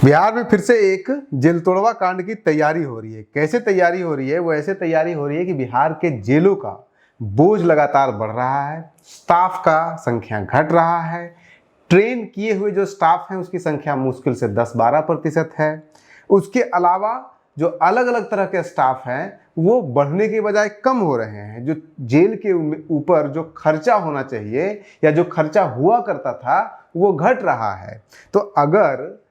बिहार में फिर से एक जेल तोड़वा कांड की तैयारी हो रही है। कैसे तैयारी हो रही है? वो ऐसे तैयारी हो रही है कि बिहार के जेलों का बोझ लगातार बढ़ रहा है, स्टाफ का संख्या घट रहा है, ट्रेन किए हुए जो स्टाफ हैं उसकी संख्या मुश्किल से 10-12% है। उसके अलावा जो अलग अलग तरह के स्टाफ हैं वो बढ़ने के बजाय कम हो रहे हैं। जो जेल के ऊपर जो खर्चा होना चाहिए या जो खर्चा हुआ करता था वो घट रहा है। तो अगर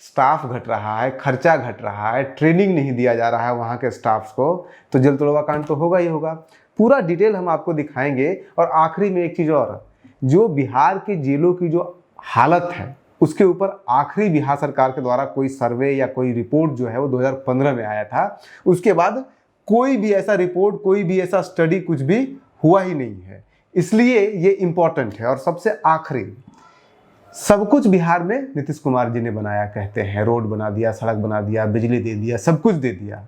स्टाफ घट रहा है, खर्चा घट रहा है, ट्रेनिंग नहीं दिया जा रहा है वहाँ के स्टाफ्स को, तो जेल तोड़वा कांड तो होगा ही होगा। पूरा डिटेल हम आपको दिखाएंगे। और आखिरी में एक चीज़ और, जो बिहार की जेलों की जो हालत है उसके ऊपर आखिरी बिहार सरकार के द्वारा कोई सर्वे या कोई रिपोर्ट जो है वो 2015 में आया था। उसके बाद कोई भी ऐसा रिपोर्ट, कोई भी ऐसा स्टडी कुछ भी हुआ ही नहीं है। इसलिए ये इम्पोर्टेंट है। और सबसे आखिरी, सब कुछ बिहार में नीतीश कुमार जी ने बनाया कहते हैं। रोड बना दिया, सड़क बना दिया, बिजली दे दिया, सब कुछ दे दिया।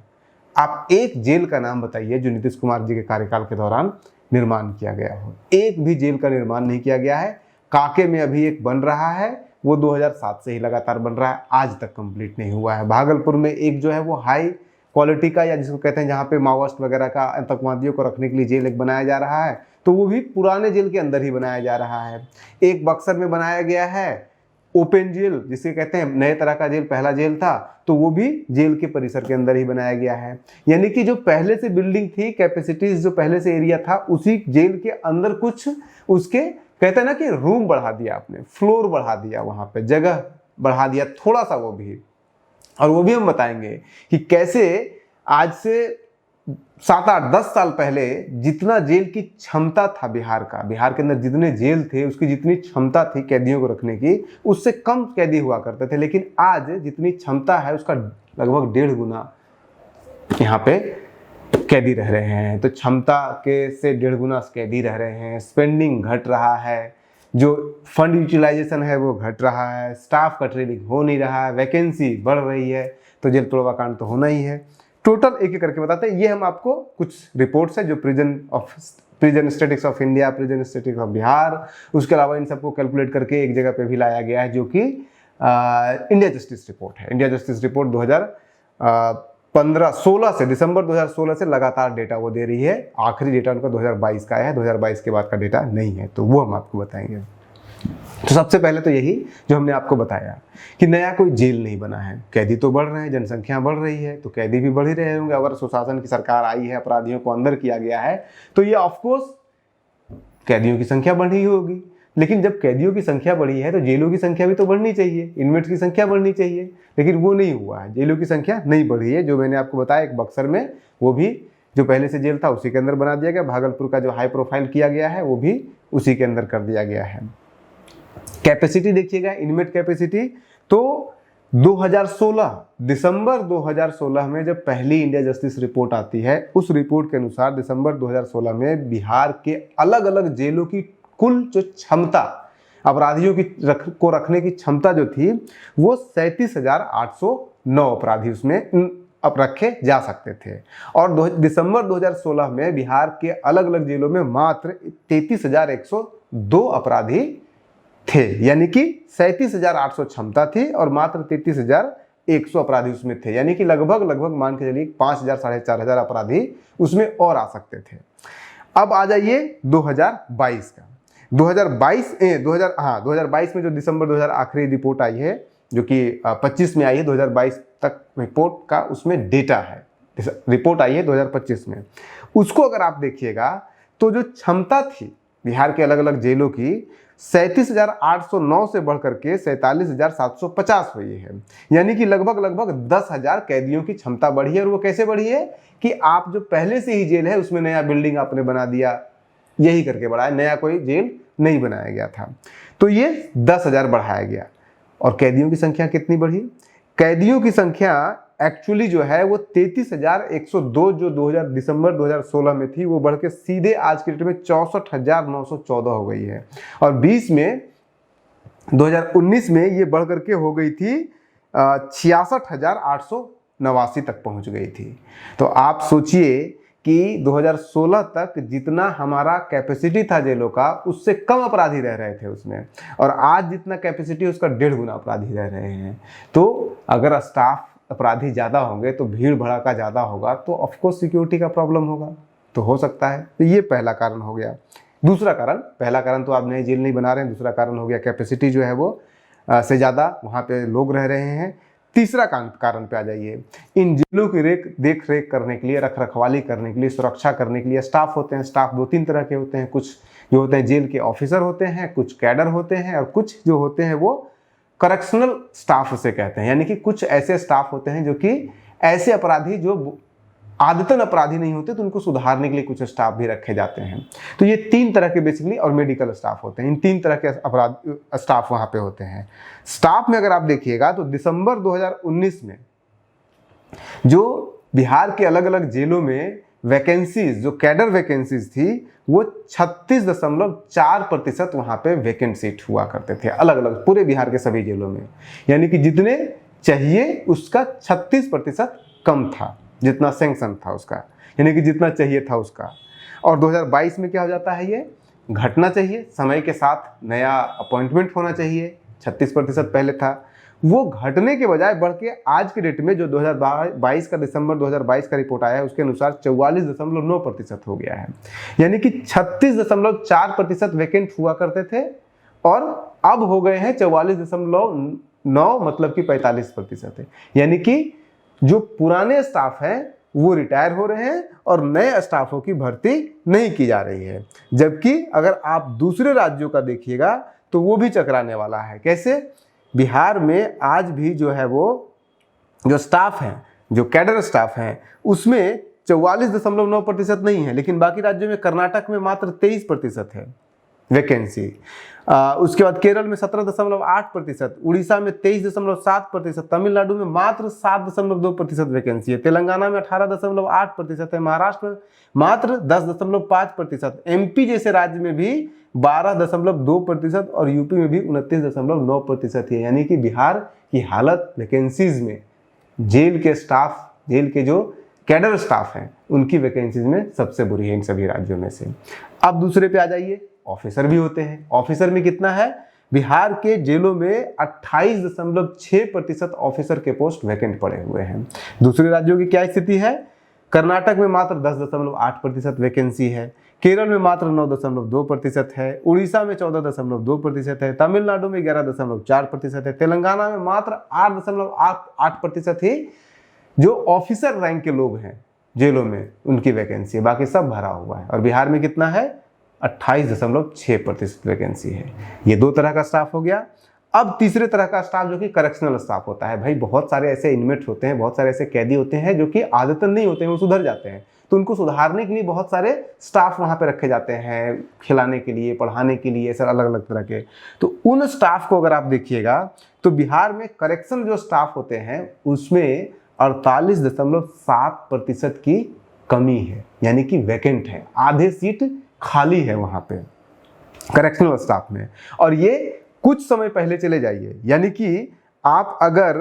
आप एक जेल का नाम बताइए जो नीतीश कुमार जी के कार्यकाल के दौरान निर्माण किया गया हो। एक भी जेल का निर्माण नहीं किया गया है। कांके में अभी एक बन रहा है, वो 2007 से ही लगातार बन रहा है, आज तक कंप्लीट नहीं हुआ है। भागलपुर में एक जो है वो हाई क्वालिटी का, या जिसको कहते हैं जहाँ पे माओवास्ट वगैरह का, आतंकवादियों को रखने के लिए जेल एक बनाया जा रहा है, तो वो भी पुराने जेल के अंदर ही बनाया जा रहा है। एक बक्सर में बनाया गया है ओपन जेल, जिसे कहते हैं नए तरह का जेल, पहला जेल था, तो वो भी जेल के परिसर के अंदर ही बनाया गया है। यानी कि जो पहले से बिल्डिंग थी, कैपेसिटीज जो पहले से एरिया था, उसी जेल के अंदर कुछ उसके कहते हैं ना कि रूम बढ़ा दिया आपने, फ्लोर बढ़ा दिया, वहां पे जगह बढ़ा दिया थोड़ा सा वो भी। और वो भी हम बताएंगे कि कैसे आज से 7-8-10 साल पहले जितना जेल की क्षमता था बिहार का, बिहार के अंदर जितने जेल थे उसकी जितनी क्षमता थी कैदियों को रखने की, उससे कम कैदी हुआ करते थे। लेकिन आज जितनी क्षमता है उसका लगभग 1.5 गुना यहाँ पे कैदी रह रहे हैं। तो क्षमता के से 1.5 गुना कैदी रह रहे हैं। स्पेंडिंग घट रहा है, जो फंड यूटिलाइजेशन है वो घट रहा है, स्टाफ का ट्रेनिंग हो नहीं रहा है, वैकेंसी बढ़ रही है, तो जेल तोड़वा कांड तो होना ही है। टोटल एक एक करके बताते हैं। ये हम आपको कुछ रिपोर्ट्स है जो prison statistics of India, prison statistics of Bihar, उसके अलावा इन सबको कैलकुलेट करके एक जगह पे भी लाया गया है, जो कि इंडिया जस्टिस रिपोर्ट है। इंडिया जस्टिस रिपोर्ट 2016 से, दिसंबर 2016 से लगातार डेटा वो दे रही है। आखिरी डेटा उनका 2022 का है, 2022 के बाद का डेटा नहीं है, तो वो हम आपको बताएंगे। तो सबसे पहले तो यही जो हमने आपको बताया कि नया कोई जेल नहीं बना है। कैदी तो बढ़ रहे हैं, जनसंख्या बढ़ रही है, तो कैदी भी बढ़ ही रहे होंगे। अगर सुशासन की सरकार आई है, अपराधियों को अंदर किया गया है, तो ये ऑफकोर्स कैदियों की संख्या बढ़ी होगी। लेकिन जब कैदियों की संख्या बढ़ी है तो जेलों की संख्या भी तो बढ़नी चाहिए, इनमेट्स की संख्या बढ़नी चाहिए, लेकिन वो नहीं हुआ है। जेलों की संख्या नहीं बढ़ी है। जो मैंने आपको बताया एक बक्सर में, वो भी जो पहले से जेल था उसी के अंदर बना दिया गया। भागलपुर का जो हाई प्रोफाइल किया गया है वो भी उसी के अंदर कर दिया गया है। कैपेसिटी देखिएगा, इनमेट कैपेसिटी, तो 2016, दिसंबर 2016 में जब पहली इंडिया जस्टिस रिपोर्ट आती है, उस रिपोर्ट के अनुसार दिसंबर 2016 में बिहार के अलग अलग जेलों की कुल जो क्षमता, अपराधियों की को रखने की क्षमता जो थी, वो 37,809 अपराधी उसमें अब रखे जा सकते थे। और दिसंबर 2016 में बिहार के अलग अलग जेलों में मात्र 33,102 अपराधी थे। यानी कि 37,800 क्षमता थी और मात्र 33,100 अपराधी उसमें थे। यानी कि लगभग मान के चलिए 5,000 साढ़े 4,000 अपराधी उसमें और आ सकते थे। अब आ जाइए 2022 का। 2022 में जो दिसंबर 2000 आखिरी रिपोर्ट आई है, जो कि 25 में आई है, 2022 तक रिपोर्ट का उसमें डेटा है। रिपोर्ट आई है 2025 में। उसको अगर आप देखिएगा तो जो क्षमता थी बिहार के अलग अलग जेलों की, 37,809 से बढ़कर के 47,750 हुई है। यानी कि लगभग 10,000 कैदियों की क्षमता बढ़ी है। और वो कैसे बढ़ी है कि आप जो पहले से ही जेल है उसमें नया बिल्डिंग आपने बना दिया, यही करके बढ़ाया, नया कोई जेल नहीं बनाया गया था। तो ये 10,000 बढ़ाया गया। और कैदियों की संख्या कितनी बढ़ी? कैदियों की संख्या एक्चुअली जो है वो 33,102 जो दिसंबर 2016 में थी, वो बढ़ के सीधे आज के डेट में 64,914 हो गई है। और 2019 में ये बढ़ करके हो गई थी 66,889 तक पहुंच गई थी। तो आप सोचिए कि 2016 तक जितना हमारा कैपेसिटी था जेलों का, उससे कम अपराधी रह रहे थे उसमें, और आज जितना कैपेसिटी उसका 1.5 गुना अपराधी रह रहे हैं। तो अगर स्टाफ अपराधी ज़्यादा होंगे तो भीड़ भड़ाका ज़्यादा होगा, तो ऑफकोर्स सिक्योरिटी का प्रॉब्लम होगा, तो हो सकता है। तो ये पहला कारण हो गया। दूसरा कारण, पहला कारण तो आप नई जेल नहीं बना रहे हैं, दूसरा कारण हो गया कैपेसिटी जो है वो से ज़्यादा वहाँ पे लोग रह रहे हैं। तीसरा कारण पे आ जाइए। इन जेलों की देख रेख करने के लिए, रख रखवाली करने के लिए, सुरक्षा करने के लिए स्टाफ होते हैं। स्टाफ 2-3 तरह के होते हैं। कुछ जो होते हैं जेल के ऑफिसर होते हैं, कुछ कैडर होते हैं, और कुछ जो होते हैं वो करेक्शनल स्टाफ उसे कहते हैं। यानी कि कुछ ऐसे स्टाफ होते हैं जो कि ऐसे अपराधी जो आदतन अपराधी नहीं होते, तो उनको सुधारने के लिए कुछ स्टाफ भी रखे जाते हैं। तो ये 3 तरह के बेसिकली, और मेडिकल स्टाफ होते हैं। इन 3 तरह के स्टाफ वहाँ पे होते हैं। स्टाफ में अगर आप देखिएगा तो दिसंबर 2019 में जो बिहार के अलग अलग जेलों में वैकेंसीज, जो कैडर वैकेंसीज थी, वो 36.4% वहाँ पे वैकेंट सीट हुआ करते थे, अलग अलग पूरे बिहार के सभी जेलों में। यानी कि जितने चाहिए उसका 36% कम था, जितना सैंक्शन था उसका, यानी कि जितना चाहिए था उसका। और 2022 में क्या हो जाता है, ये घटना चाहिए, समय के साथ नया अपॉइंटमेंट होना चाहिए। 36% पहले था, वो घटने के बजाय बढ़ के आज के डेट में जो 2022 का दिसंबर 2022 का रिपोर्ट आया है उसके अनुसार 44.9% हो गया है। यानी कि 36.4% वैकेंट हुआ करते थे और अब हो गए हैं 44.9, मतलब कि 45% है। यानी कि जो पुराने स्टाफ हैं वो रिटायर हो रहे हैं और नए स्टाफों की भर्ती नहीं की जा रही है। जबकि अगर आप दूसरे राज्यों का देखिएगा तो वो भी चकराने वाला है। कैसे? बिहार में आज भी जो है वो जो स्टाफ हैं, जो कैडर स्टाफ हैं, उसमें 44.9% नहीं है, लेकिन बाकी राज्यों में कर्नाटक में मात्र 23% है वैकेंसी। उसके बाद केरल में 17.8%, उड़ीसा में 23.7%, तमिलनाडु में मात्र 7.2% वैकेंसी है, तेलंगाना में 18.8% है, महाराष्ट्र में मात्र 10.5%, एमपी जैसे राज्य में भी 12.2% और यूपी में भी 29.9% है। यानी कि बिहार की हालत वैकेंसीज में, जेल के स्टाफ, जेल के जो कैडर स्टाफ हैं उनकी वैकेंसीज में सबसे बुरी है इन सभी राज्यों में से। अब दूसरे पे आ जाइए, ऑफिसर भी होते हैं। ऑफिसर में कितना है? बिहार के जेलों में 28.6% ऑफिसर के पोस्ट वैकेंट पड़े हुए हैं। दूसरे राज्यों की क्या स्थिति है? कर्नाटक में मात्र 10.8% वैकेंसी है, केरल में मात्र 9.2% है, उड़ीसा में 14.2% है, तमिलनाडु में 11.4% है, तेलंगाना में मात्र 8.8% ही जो ऑफिसर रैंक के लोग हैं जेलों में उनकी वैकेंसी है, बाकी सब भरा हुआ है। और बिहार में कितना है? 28.6% वैकेंसी है। ये 2 तरह का स्टाफ हो गया। अब तीसरे तरह का स्टाफ जो कि करेक्शनल स्टाफ होता है। भाई बहुत सारे ऐसे इनमेट होते हैं, बहुत सारे ऐसे कैदी होते हैं जो कि आदतन नहीं होते हैं, वो सुधर जाते हैं, तो उनको सुधारने के लिए बहुत सारे स्टाफ वहाँ पे रखे जाते हैं, खिलाने के लिए, पढ़ाने के लिए, सर अलग अलग तरह के। तो उन स्टाफ को अगर आप देखिएगा तो बिहार में करेक्शन जो स्टाफ होते हैं उसमें 48.7% की कमी है, यानी कि वैकेंट है, आधे सीट खाली है वहाँ पे करेक्शनल स्टाफ में। और ये कुछ समय पहले चले जाइए, यानी कि आप अगर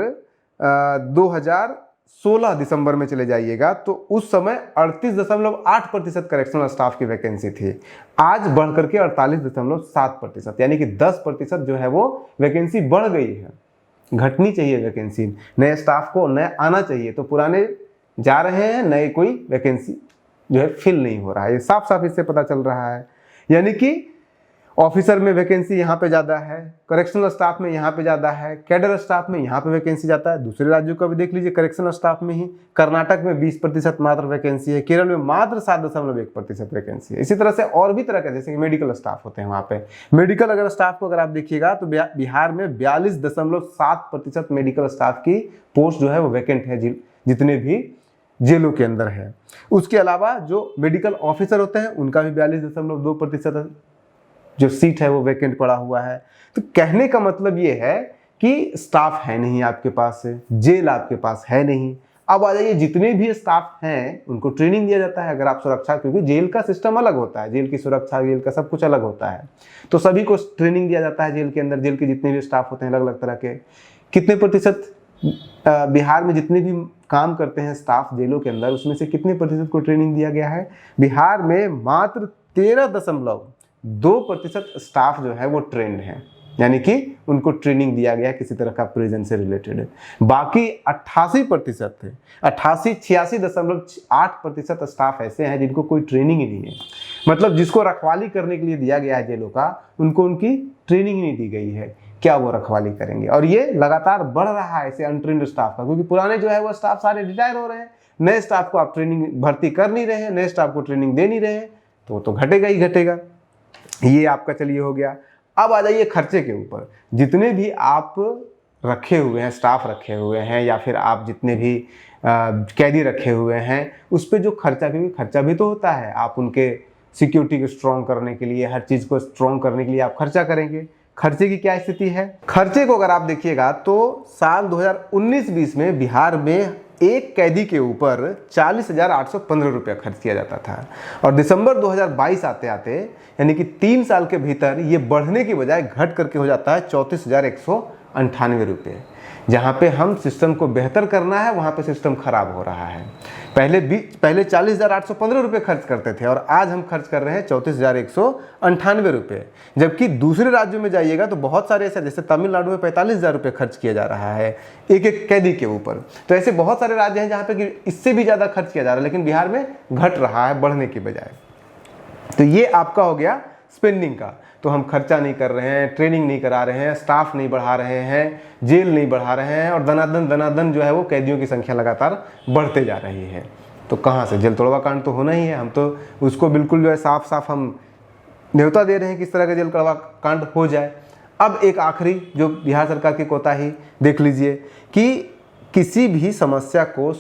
2016 दिसंबर में चले जाइएगा तो उस समय 38.8% करेक्शनल स्टाफ की वैकेंसी थी। आज बढ़ करके 48.7%, यानी कि 10% जो है वो वैकेंसी बढ़ गई है। घटनी चाहिए वैकेंसी, नए स्टाफ को नया आना चाहिए, तो पुराने जा रहे हैं, नए कोई वैकेंसी जो है फिल नहीं हो रहा है। ये साफ साफ इससे पता चल रहा है। यानी कि ऑफिसर में वैकेंसी यहाँ पे ज़्यादा है, करेक्शनल स्टाफ में यहाँ पे ज़्यादा है, कैडर स्टाफ में यहाँ पे वैकेंसी ज़्यादा है। दूसरे राज्यों का भी देख लीजिए, करेक्शनल स्टाफ में ही कर्नाटक में 20% मात्र वैकेंसी है, केरल में मात्र 7.1% वैकेंसी है। इसी तरह से और भी तरह के, जैसे कि मेडिकल स्टाफ होते हैं वहाँ पे। मेडिकल अगर स्टाफ को अगर आप देखिएगा तो बिहार में 42.7% मेडिकल स्टाफ की पोस्ट जो है वो वैकेंट है, जितने भी जेलों के अंदर है। उसके अलावा जो मेडिकल ऑफिसर होते हैं उनका भी 42.2% जो सीट है वो वैकेंट पड़ा हुआ है। तो कहने का मतलब ये है कि स्टाफ है नहीं आपके पास, जेल आपके पास है नहीं। अब आ जाइए, जितने भी स्टाफ हैं उनको ट्रेनिंग दिया जाता है। अगर आप सुरक्षा, क्योंकि जेल का सिस्टम अलग होता है, जेल की सुरक्षा, जेल का सब कुछ अलग होता है, तो सभी को ट्रेनिंग दिया जाता है जेल के अंदर। जेल के जितने भी स्टाफ होते हैं अलग अलग तरह के, कितने प्रतिशत बिहार में जितने भी काम करते हैं स्टाफ जेलों के अंदर, उसमें से कितने प्रतिशत को ट्रेनिंग दिया गया है? बिहार में मात्र 13.2% स्टाफ जो है वो ट्रेंड है। यानी कि उनको ट्रेनिंग दिया गया किसी तरह का प्रिजन से रिलेटेड। बाकी 88% थे, 86.8% स्टाफ ऐसे हैं जिनको कोई ट्रेनिंग ही नहीं है, मतलब जिसको रखवाली करने के लिए दिया गया है जेलों का, उनको उनकी ट्रेनिंग नहीं दी गई है, क्या वो रखवाली करेंगे। और ये लगातार बढ़ रहा है ऐसे अनट्रेन्ड स्टाफ का, क्योंकि पुराने जो है वो स्टाफ सारे रिटायर हो रहे हैं, नए स्टाफ को आप ट्रेनिंग भर्ती कर नहीं रहे हैं, नए स्टाफ को ट्रेनिंग दे नहीं रहे हैं, तो घटेगा ही घटेगा। ये आपका चलिए हो गया। अब आ जाइए खर्चे के ऊपर। जितने भी आप रखे हुए हैं, स्टाफ रखे हुए हैं, या फिर आप जितने भी कैदी रखे हुए हैं, उस पर जो खर्चा, क्योंकि खर्चा भी तो होता है, आप उनके सिक्योरिटी को स्ट्रॉन्ग करने के लिए, हर चीज़ को स्ट्रॉन्ग करने के लिए आप खर्चा करेंगे। खर्चे की क्या स्थिति है? खर्चे को अगर आप देखिएगा तो साल 2019-20 में बिहार में एक कैदी के ऊपर 40,815 रुपया खर्च किया जाता था, और दिसंबर 2022 आते आते यानी कि 3 साल के भीतर ये बढ़ने की बजाय घट करके हो जाता है 34,198 रुपये। जहाँ पे हम सिस्टम को बेहतर करना है वहाँ पे सिस्टम खराब हो रहा है। पहले 40,815 रुपये खर्च करते थे और आज हम खर्च कर रहे हैं 34,198 रुपये। जबकि दूसरे राज्यों में जाइएगा तो बहुत सारे ऐसे, जैसे तमिलनाडु में 45,000 रुपये खर्च किया जा रहा है एक एक कैदी के ऊपर। तो ऐसे बहुत सारे राज्य हैं जहाँ पे कि इससे भी ज़्यादा खर्च किया जा रहा है, लेकिन बिहार में घट रहा है बढ़ने की बजाय। तो ये आपका हो गया स्पेंडिंग का। तो हम खर्चा नहीं कर रहे हैं, ट्रेनिंग नहीं करा रहे हैं, स्टाफ नहीं बढ़ा रहे हैं, जेल नहीं बढ़ा रहे हैं, और दनादन जो है वो कैदियों की संख्या लगातार बढ़ते जा रही है। तो कहाँ से? जेल तोड़वा कांड तो होना ही है। हम तो उसको बिल्कुल जो है साफ साफ हम न्योता दे रहे हैं किस तरह का जेल तोड़वा कांड हो जाए। अब एक आखिरी जो बिहार सरकार की कोताही देख लीजिए कि किसी भी समस्या को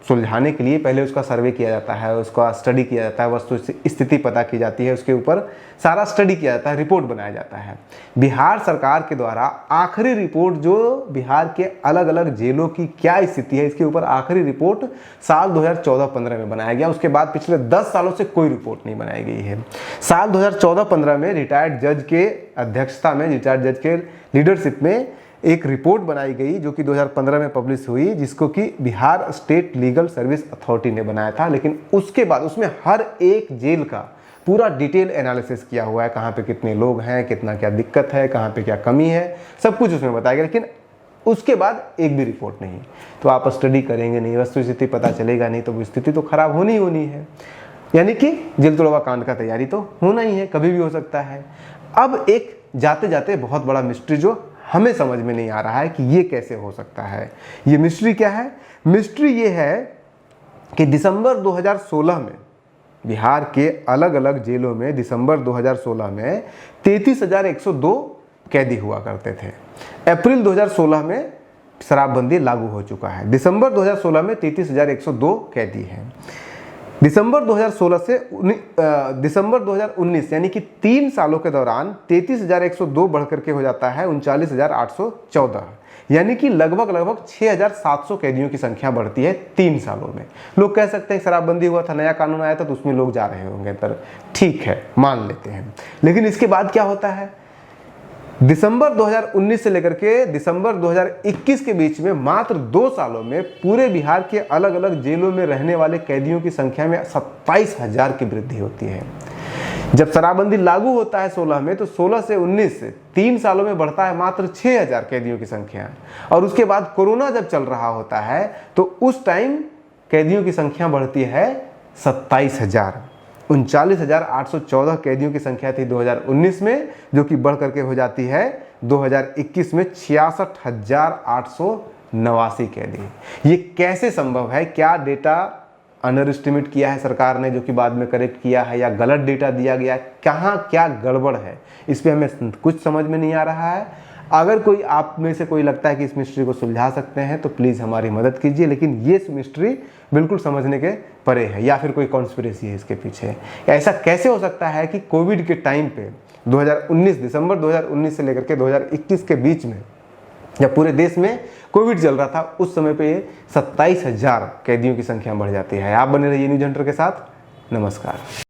सुलझाने के लिए पहले उसका सर्वे किया जाता है, उसका स्टडी किया जाता है, वस्तु स्थिति पता की जाती है, उसके ऊपर सारा स्टडी किया जाता है, रिपोर्ट बनाया जाता है। बिहार सरकार के द्वारा आखिरी रिपोर्ट जो बिहार के अलग अलग जेलों की क्या स्थिति है, इसके ऊपर आखिरी रिपोर्ट साल 2014-15 में बनाया गया। उसके बाद पिछले 10 सालों से कोई रिपोर्ट नहीं बनाई गई है। साल 2014-15 में रिटायर्ड जज के अध्यक्षता में, रिटायर्ड जज के लीडरशिप में एक रिपोर्ट बनाई गई जो कि 2015 में पब्लिश हुई, जिसको कि Bihar state legal service authority ने बनाया था। लेकिन उसके बाद उसमें हर एक जेल का पूरा डिटेल एनालिसिस किया हुआ है, कहाँ पे कितने लोग हैं, कितना क्या दिक्कत है, कहाँ पे क्या कमी है, सब कुछ उसमें बताया गया। लेकिन उसके बाद एक भी रिपोर्ट नहीं। तो आप स्टडी करेंगे नहीं, वस्तु स्थिति पता चलेगा नहीं, तो स्थिति तो खराब होनी ही होनी है। यानी कि जेल तोड़वा कांड का तैयारी तो होना ही है, कभी भी हो सकता है। अब एक जाते जाते बहुत बड़ा मिस्ट्री जो हमें समझ में नहीं आ रहा है कि ये कैसे हो सकता है। ये मिस्ट्री क्या है? मिस्ट्री ये है कि दिसंबर 2016 में बिहार के अलग अलग जेलों में दिसंबर 2016 में 33,102 कैदी हुआ करते थे। अप्रैल 2016 में शराबबंदी लागू हो चुका है। दिसंबर 2016 में 33,102 कैदी हैं। दिसंबर 2016 से दिसंबर 2019 यानी कि 3 सालों के दौरान 33,102 बढ़ करके हो जाता है 39,814, यानी कि लगभग 6,700 कैदियों की संख्या बढ़ती है 3 सालों में। लोग कह सकते हैं शराबबंदी हुआ था, नया कानून आया था तो उसमें लोग जा रहे होंगे, पर ठीक है मान लेते हैं। लेकिन इसके बाद क्या होता है? दिसंबर 2019 से लेकर के दिसंबर 2021 के बीच में मात्र 2 सालों में पूरे बिहार के अलग अलग जेलों में रहने वाले कैदियों की संख्या में 27,000 की वृद्धि होती है। जब शराबबंदी लागू होता है 16 में, तो 16 से 19 3 सालों में बढ़ता है मात्र 6,000 कैदियों की संख्या। और उसके बाद कोरोना जब चल रहा होता है तो उस टाइम कैदियों की संख्या बढ़ती है 27,000। 39,814 कैदियों की संख्या थी 2019 में, जो कि बढ़ करके हो जाती है 2021 में 66,889 कैदी। ये कैसे संभव है? क्या डेटा अंडर एस्टिमेट किया है सरकार ने जो कि बाद में करेक्ट किया है, या गलत डेटा दिया गया? कहाँ क्या गड़बड़ है, इस पर हमें कुछ समझ में नहीं आ रहा है। अगर कोई आप में से कोई लगता है कि इस मिस्ट्री को सुलझा सकते हैं तो प्लीज़ हमारी मदद कीजिए। लेकिन ये मिस्ट्री बिल्कुल समझने के परे है, या फिर कोई कॉन्स्पिरेसी है इसके पीछे। ऐसा कैसे हो सकता है कि कोविड के टाइम पे 2019 दिसंबर 2019 से लेकर के 2021 के बीच में, जब पूरे देश में कोविड चल रहा था, उस समय पे 27,000 कैदियों की संख्या बढ़ जाती है। आप बने रहिए न्यूज हंटर के साथ। नमस्कार।